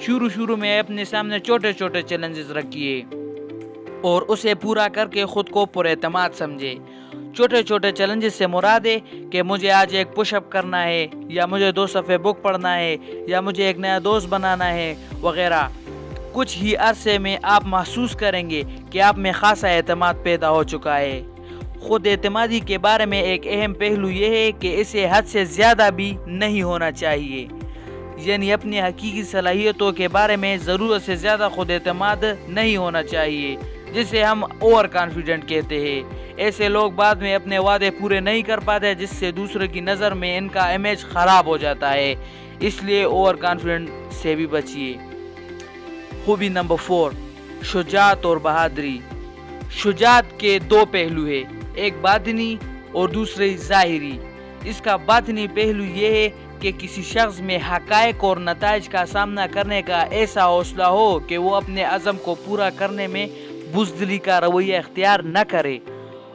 شروع میں اپنے سامنے چھوٹے چھوٹے چیلنجز رکھیے اور اسے پورا کر کے خود کو پر اعتماد سمجھے۔ چھوٹے چھوٹے چیلنجز سے مراد ہے کہ مجھے آج ایک پش اپ کرنا ہے، یا مجھے 2 صفحے بک پڑھنا ہے، یا مجھے ایک نیا دوست بنانا ہے وغیرہ۔ کچھ ہی عرصے میں آپ محسوس کریں گے کہ آپ میں خاصا اعتماد پیدا ہو چکا ہے۔ خود اعتمادی کے بارے میں ایک اہم پہلو یہ ہے کہ اسے حد سے زیادہ بھی نہیں ہونا چاہیے، یعنی اپنی حقیقی صلاحیتوں کے بارے میں ضرورت سے زیادہ خود اعتماد نہیں ہونا چاہیے، جسے ہم اوور کانفیڈنٹ کہتے ہیں۔ ایسے لوگ بعد میں اپنے وعدے پورے نہیں کر پاتے، جس سے دوسروں کی نظر میں ان کا امیج خراب ہو جاتا ہے، اس لیے اوور کانفیڈنٹ سے بھی بچیے۔ خوبی نمبر 4، شجاعت اور بہادری۔ شجاعت کے 2 پہلو ہیں، ایک باطنی اور دوسری ظاہری۔ اس کا باطنی پہلو یہ ہے کہ کسی شخص میں حقائق اور نتائج کا سامنا کرنے کا ایسا حوصلہ ہو کہ وہ اپنے عزم کو پورا کرنے میں بزدلی کا رویہ اختیار نہ کرے،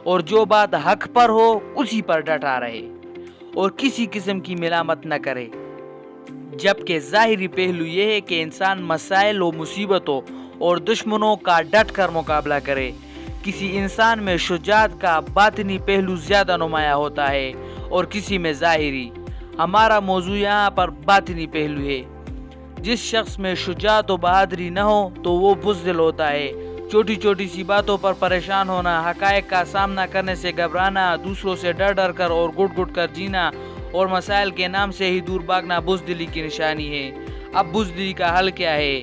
اور جو بات حق پر ہو اسی پر ڈٹا رہے اور کسی قسم کی ملامت نہ کرے۔ جبکہ ظاہری پہلو یہ ہے کہ انسان مسائل و مصیبتوں اور دشمنوں کا ڈٹ کر مقابلہ کرے۔ کسی انسان میں شجاعت کا باطنی پہلو زیادہ نمایاں ہوتا ہے اور کسی میں ظاہری۔ ہمارا موضوع یہاں پر باطنی پہلو ہے۔ جس شخص میں شجاعت و بہادری نہ ہو تو وہ بزدل ہوتا ہے، چھوٹی چھوٹی سی باتوں پر پریشان ہونا، حقائق کا سامنا کرنے سے گھبرانا، دوسروں سے ڈر کر اور گھٹ کر جینا اور مسائل کے نام سے ہی دور بھاگنا بزدلی کی نشانی ہے۔ اب بزدلی کا حل کیا ہے؟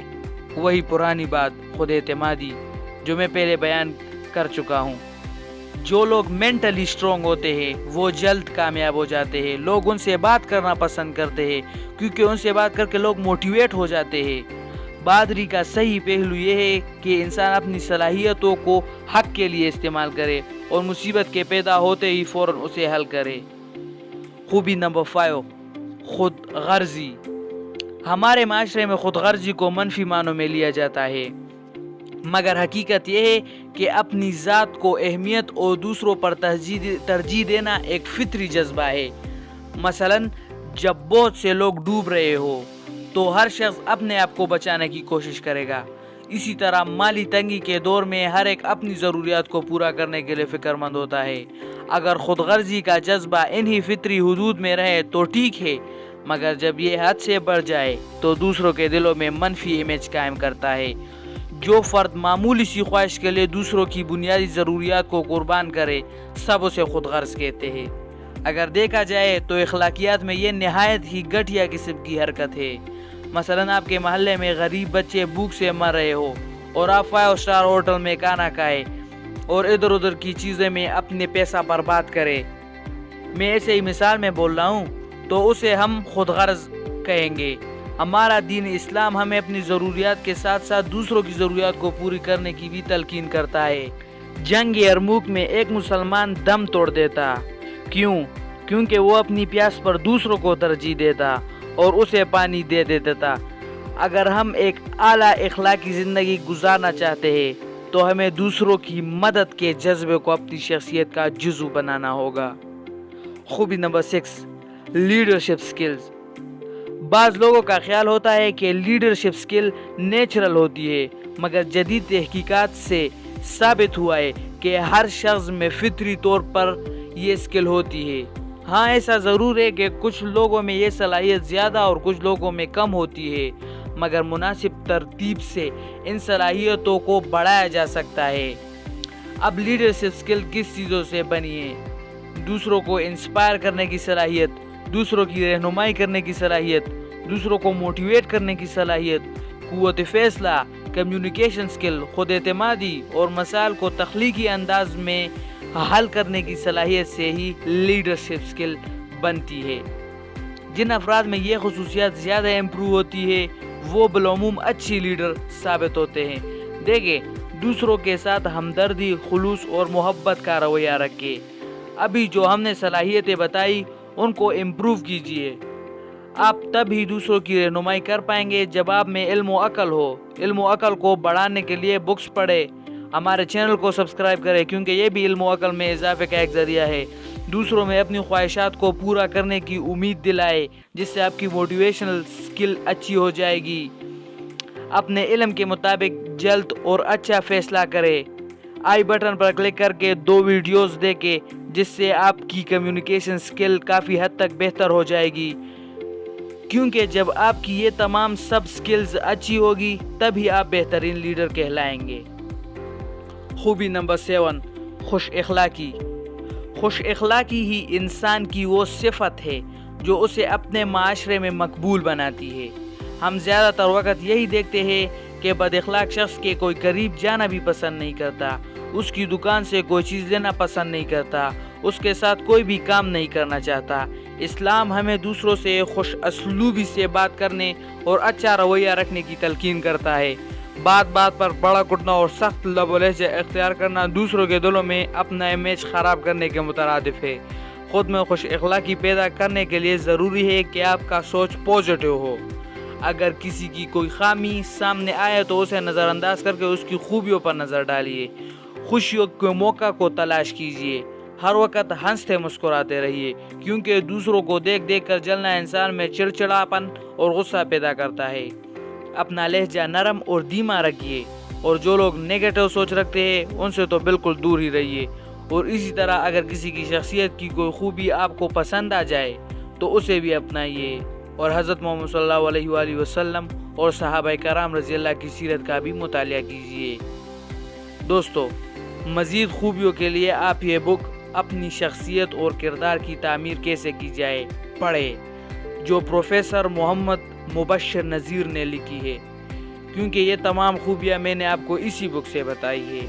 وہی پرانی بات، خود اعتمادی، جو میں پہلے بیان کر چکا ہوں۔ جو لوگ مینٹلی سٹرونگ ہوتے ہیں وہ جلد کامیاب ہو جاتے ہیں۔ لوگ ان سے بات کرنا پسند کرتے ہیں کیونکہ ان سے بات کر کے لوگ موٹیویٹ ہو جاتے ہیں۔ بہادری کا صحیح پہلو یہ ہے کہ انسان اپنی صلاحیتوں کو حق کے لیے استعمال کرے اور مصیبت کے پیدا ہوتے ہی فوراً اسے حل کرے۔ خوبی نمبر 5، خود غرضی۔ ہمارے معاشرے میں خود غرضی کو منفی معنوں میں لیا جاتا ہے، مگر حقیقت یہ ہے کہ اپنی ذات کو اہمیت اور دوسروں پر ترجیح دینا ایک فطری جذبہ ہے۔ مثلاً جب بہت سے لوگ ڈوب رہے ہو تو ہر شخص اپنے آپ کو بچانے کی کوشش کرے گا۔ اسی طرح مالی تنگی کے دور میں ہر ایک اپنی ضروریات کو پورا کرنے کے لیے فکر مند ہوتا ہے۔ اگر خود غرضی کا جذبہ انہی فطری حدود میں رہے تو ٹھیک ہے، مگر جب یہ حد سے بڑھ جائے تو دوسروں کے دلوں میں منفی امیج قائم کرتا ہے۔ جو فرد معمولی سی خواہش کے لیے دوسروں کی بنیادی ضروریات کو قربان کرے، سب اسے خود غرض کہتے ہیں۔ اگر دیکھا جائے تو اخلاقیات میں یہ نہایت ہی گھٹیا قسم کی حرکت ہے۔ مثلاً آپ کے محلے میں غریب بچے بھوک سے مر رہے ہو اور آپ 5 اسٹار ہوٹل میں کھانا کھائے اور ادھر ادھر کی چیزیں میں اپنے پیسہ برباد کرے، میں ایسے ہی مثال میں بول رہا ہوں، تو اسے ہم خود غرض کہیں گے۔ ہمارا دین اسلام ہمیں اپنی ضروریات کے ساتھ ساتھ دوسروں کی ضروریات کو پوری کرنے کی بھی تلقین کرتا ہے۔ جنگ یرموک میں ایک مسلمان دم توڑ دیتا، کیونکہ وہ اپنی پیاس پر دوسروں کو ترجیح دیتا اور اسے پانی دے دیتا تھا۔ اگر ہم ایک اعلیٰ اخلاقی زندگی گزارنا چاہتے ہیں تو ہمیں دوسروں کی مدد کے جذبے کو اپنی شخصیت کا جزو بنانا ہوگا۔ خوبی نمبر 6، لیڈرشپ سکلز۔ بعض لوگوں کا خیال ہوتا ہے کہ لیڈرشپ سکل نیچرل ہوتی ہے، مگر جدید تحقیقات سے ثابت ہوا ہے کہ ہر شخص میں فطری طور پر یہ سکل ہوتی ہے۔ ہاں، ایسا ضرور ہے کہ کچھ لوگوں میں یہ صلاحیت زیادہ اور کچھ لوگوں میں کم ہوتی ہے، مگر مناسب ترتیب سے ان صلاحیتوں کو بڑھایا جا سکتا ہے۔ اب لیڈرشپ سکل کس چیزوں سے بنی ہے؟ دوسروں کو انسپائر کرنے کی صلاحیت، دوسروں کی رہنمائی کرنے کی صلاحیت، دوسروں کو موٹیویٹ کرنے کی صلاحیت، قوت فیصلہ، کمیونیکیشن سکل، خود اعتمادی اور مسائل کو تخلیقی انداز میں حل کرنے کی صلاحیت سے ہی لیڈرشپ سکل بنتی ہے۔ جن افراد میں یہ خصوصیات زیادہ امپروو ہوتی ہے وہ بالعموم اچھی لیڈر ثابت ہوتے ہیں۔ دیکھیں، دوسروں کے ساتھ ہمدردی، خلوص اور محبت کا رویہ رکھیں۔ ابھی جو ہم نے صلاحیتیں بتائی ان کو امپروو کیجیے۔ آپ تب ہی دوسروں کی رہنمائی کر پائیں گے جب آپ میں علم و عقل ہو۔ علم و عقل کو بڑھانے کے لیے بکس پڑھیں، ہمارے چینل کو سبسکرائب کریں کیونکہ یہ بھی علم و عقل میں اضافے کا ایک ذریعہ ہے۔ دوسروں میں اپنی خواہشات کو پورا کرنے کی امید دلائے، جس سے آپ کی موٹیویشنل سکل اچھی ہو جائے گی۔ اپنے علم کے مطابق جلد اور اچھا فیصلہ کرے۔ آئی بٹن پر کلک کر کے 2 ویڈیوز دیکھیں جس سے آپ کی کمیونیکیشن سکل کافی حد تک بہتر ہو جائے گی، کیونکہ جب آپ کی یہ تمام سب سکلز اچھی ہوگی تبھی آپ بہترین لیڈر کہلائیں گے۔ خوبی نمبر 7، خوش اخلاقی۔ خوش اخلاقی ہی انسان کی وہ صفت ہے جو اسے اپنے معاشرے میں مقبول بناتی ہے۔ ہم زیادہ تر وقت یہی دیکھتے ہیں کہ بد اخلاق شخص کے کوئی قریب جانا بھی پسند نہیں کرتا، اس کی دکان سے کوئی چیز لینا پسند نہیں کرتا، اس کے ساتھ کوئی بھی کام نہیں کرنا چاہتا۔ اسلام ہمیں دوسروں سے خوش اسلوبی سے بات کرنے اور اچھا رویہ رکھنے کی تلقین کرتا ہے۔ بات بات پر بڑا کٹنا اور سخت لب و لہجہ اختیار کرنا دوسروں کے دلوں میں اپنا امیج خراب کرنے کے مترادف ہے۔ خود میں خوش اخلاقی پیدا کرنے کے لیے ضروری ہے کہ آپ کا سوچ پازیٹیو ہو۔ اگر کسی کی کوئی خامی سامنے آئے تو اسے نظر انداز کر کے اس کی خوبیوں پر نظر ڈالیے۔ خوشیوں کے موقع کو تلاش کیجیے۔ ہر وقت ہنستے مسکراتے رہیے، کیونکہ دوسروں کو دیکھ دیکھ کر جلنا انسان میں چڑچڑاپن اور غصہ پیدا کرتا ہے۔ اپنا لہجہ نرم اور دھیما رکھیے، اور جو لوگ نیگیٹو سوچ رکھتے ہیں ان سے تو بالکل دور ہی رہیے۔ اور اسی طرح اگر کسی کی شخصیت کی کوئی خوبی آپ کو پسند آ جائے تو اسے بھی اپنائیے، اور حضرت محمد صلی اللہ علیہ وآلہ وسلم اور صحابہ کرام رضی اللہ کی سیرت کا بھی مطالعہ کیجیے۔ دوستو، مزید خوبیوں کے لیے آپ یہ بک اپنی شخصیت اور کردار کی تعمیر کیسے کی جائے پڑھیں، جو پروفیسر محمد مبشر نذیر نے لکھی ہے، کیونکہ یہ تمام خوبیاں میں نے آپ کو اسی بک سے بتائی ہے۔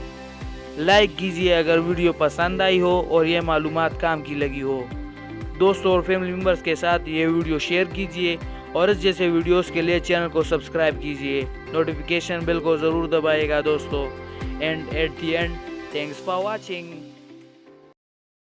لائک کیجیے اگر ویڈیو پسند آئی ہو اور یہ معلومات کام کی لگی ہو۔ دوستوں اور فیملی ممبرز کے ساتھ یہ ویڈیو شیئر کیجیے، اور اس جیسے ویڈیوز کے لیے چینل کو سبسکرائب کیجیے۔ نوٹیفیکیشن بیل کو ضرور دبائیے گا دوستو۔ And at the end, thanks for watching.